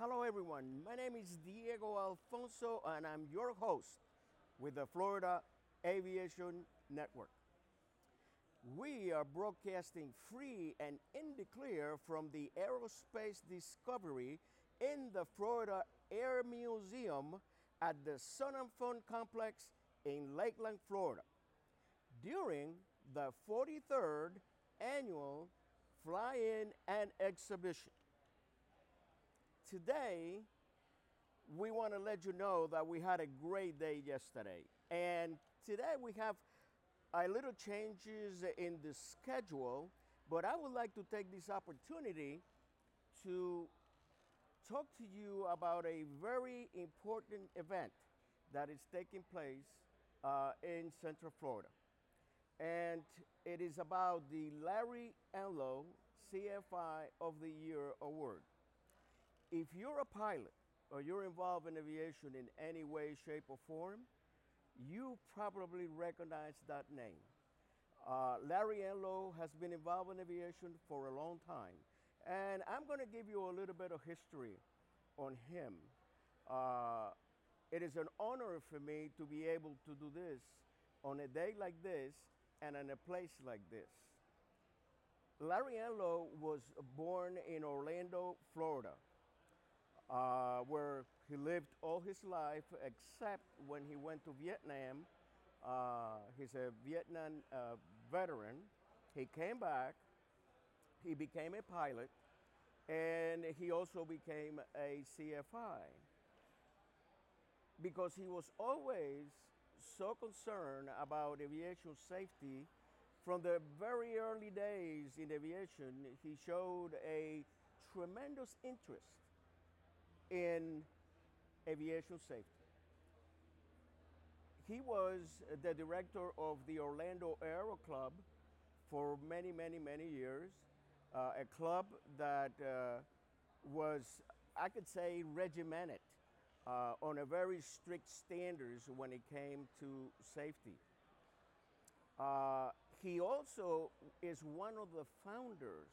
Hello, everyone. My name is Diego Alfonso, and I'm your host with the Florida Aviation Network. We are broadcasting free and in the clear from the Aerospace Discovery in the Florida Air Museum at the Sun and Fun Complex in Lakeland, Florida, during the 43rd Annual Fly-In and Exhibition. Today, we want to let you know that we had a great day yesterday. And today we have a little changes in the schedule, but I would like to take this opportunity to talk to you about a very important event that is taking place in Central Florida. And it is about the Larry Enlow CFI of the Year Award. If you're a pilot or you're involved in aviation in any way, shape, or form, you probably recognize that name. Larry Enlow has been involved in aviation for a long time, and I'm going to give you a little bit of history on him. It is an honor for me to be able to do this on a day like this and in a place like this. Larry Enlow was born in Orlando, Florida, where he lived all his life except when he went to Vietnam. He's a Vietnam veteran. He came back, he became a pilot, and he also became a CFI because he was always so concerned about aviation safety. From the very early days in aviation, he showed a tremendous interest in aviation safety. He was the director of the Orlando Aero Club for many, many, many years, a club that was, I could say, regimented on a very strict standards when it came to safety. He also is one of the founders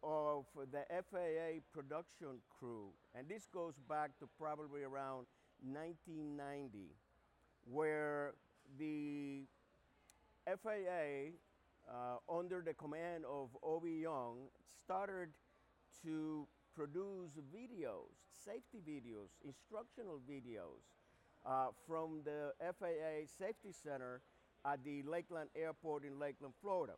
of the FAA production crew, and this goes back to probably around 1990, where the FAA, under the command of O.B. Young, started to produce videos, safety videos, instructional videos from the FAA Safety Center at the Lakeland Airport in Lakeland, Florida.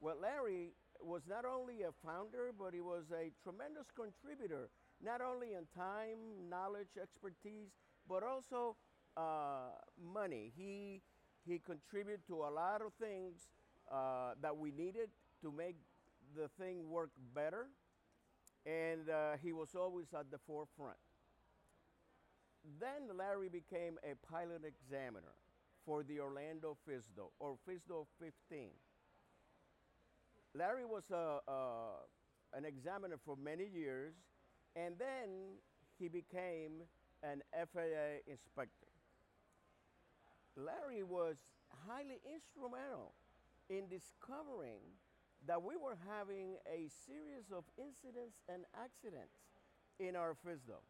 Well, Larry was not only a founder, but he was a tremendous contributor, not only in time, knowledge, expertise, but also money. He contributed to a lot of things that we needed to make the thing work better, and he was always at the forefront. Then Larry became a pilot examiner for the Orlando FSDO, or FSDO 15. Larry was an examiner for many years, and then he became an FAA inspector. Larry was highly instrumental in discovering that we were having a series of incidents and accidents in our FSDO,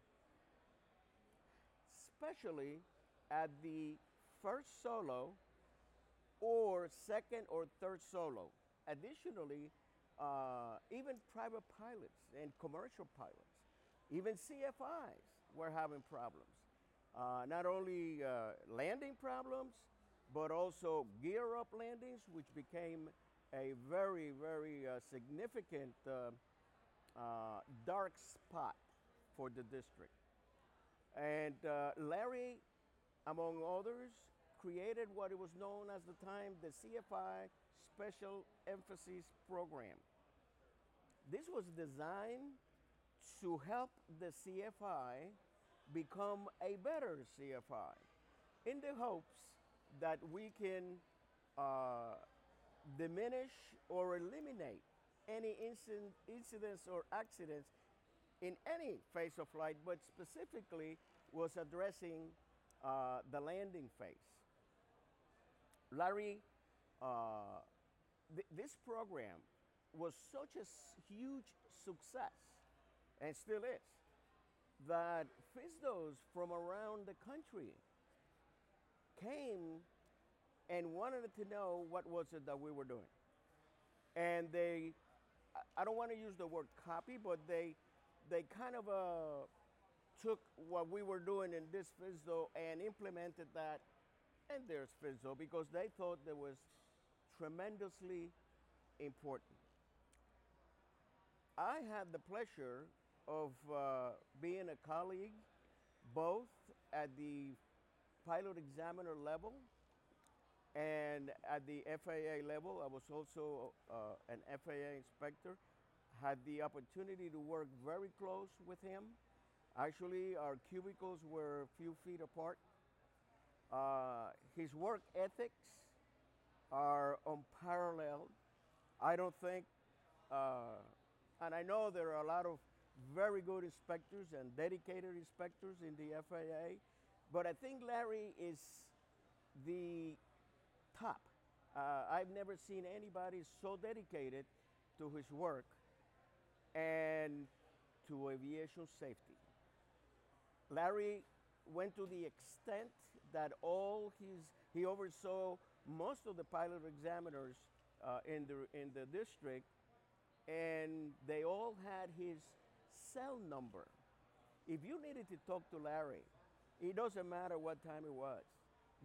especially at the first solo or second or third solo. Additionally, even private pilots and commercial pilots, even CFIs were having problems. Not only landing problems, but also gear up landings, which became a very, very significant dark spot for the district. And Larry, among others, created what it was known as the time the CFI Special Emphasis Program. This was designed to help the CFI become a better CFI in the hopes that we can diminish or eliminate any incidents or accidents in any phase of flight, but specifically was addressing the landing phase. Larry, this program was such a huge success, and still is, that FISDOs from around the country came and wanted to know what was it that we were doing. And I don't want to use the word copy, but they kind of took what we were doing in this FISDO and implemented that in their FISDO because they thought that was tremendously important. I had the pleasure of being a colleague both at the pilot examiner level and at the FAA level. I was also an FAA inspector. Had the opportunity to work very close with him. Actually, our cubicles were a few feet apart. His work ethics are unparalleled. I don't think, and I know there are a lot of very good inspectors and dedicated inspectors in the FAA, but I think Larry is the top. I've never seen anybody so dedicated to his work and to aviation safety. Larry went to the extent that he oversaw most of the pilot examiners in the district, and they all had his cell number. If you needed to talk to Larry, it doesn't matter what time it was,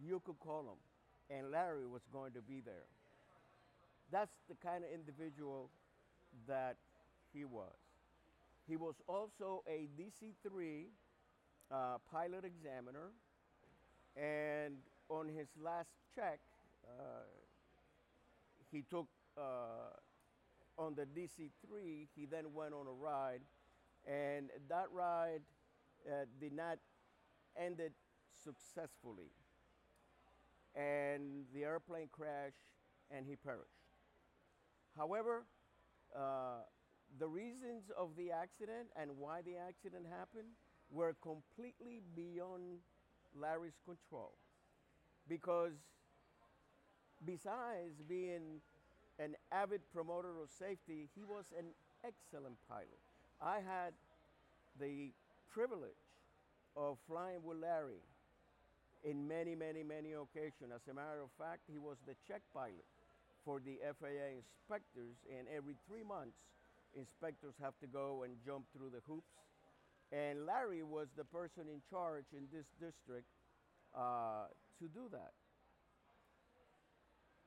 you could call him, and Larry was going to be there. That's the kind of individual that he was. He was also a DC-3 pilot examiner, and on his last check, he took on the DC-3, he then went on a ride, and that ride did not end it successfully. And the airplane crashed and he perished. However, the reasons of the accident and why the accident happened were completely beyond Larry's control. Because besides being an avid promoter of safety, he was an excellent pilot. I had the privilege of flying with Larry in many, many, many occasions. As a matter of fact, he was the check pilot for the FAA inspectors, and every 3 months, inspectors have to go and jump through the hoops. And Larry was the person in charge in this district to do that.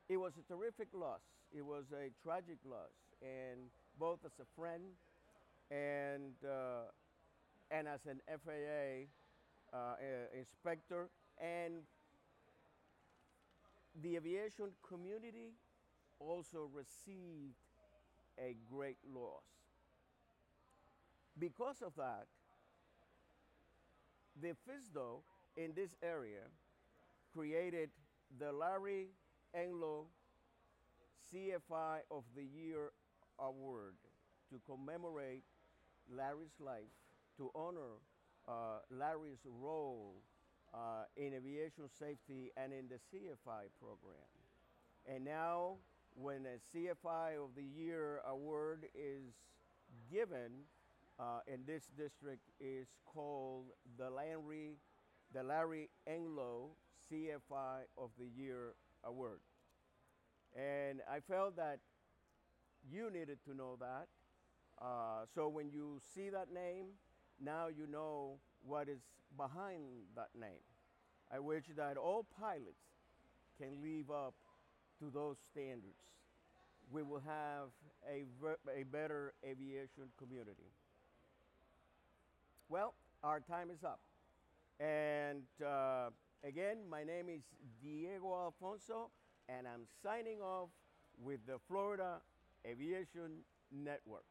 It was a terrific loss. It was a tragic loss, and both as a friend and as an FAA inspector, and the aviation community also received a great loss. Because of that, the FISDO in this area created the Larry Enlow CFI of the Year Award to commemorate Larry's life, to honor Larry's role in aviation safety and in the CFI program. And now, when a CFI of the Year award is given in this district, is called the Larry Enlow CFI of the Year award. And I felt that you needed to know that. So when you see that name, now you know what is behind that name. I wish that all pilots can live up to those standards. We will have a better aviation community. Well, our time is up. And again, my name is Diego Alfonso, and I'm signing off with the Florida Aviation Network.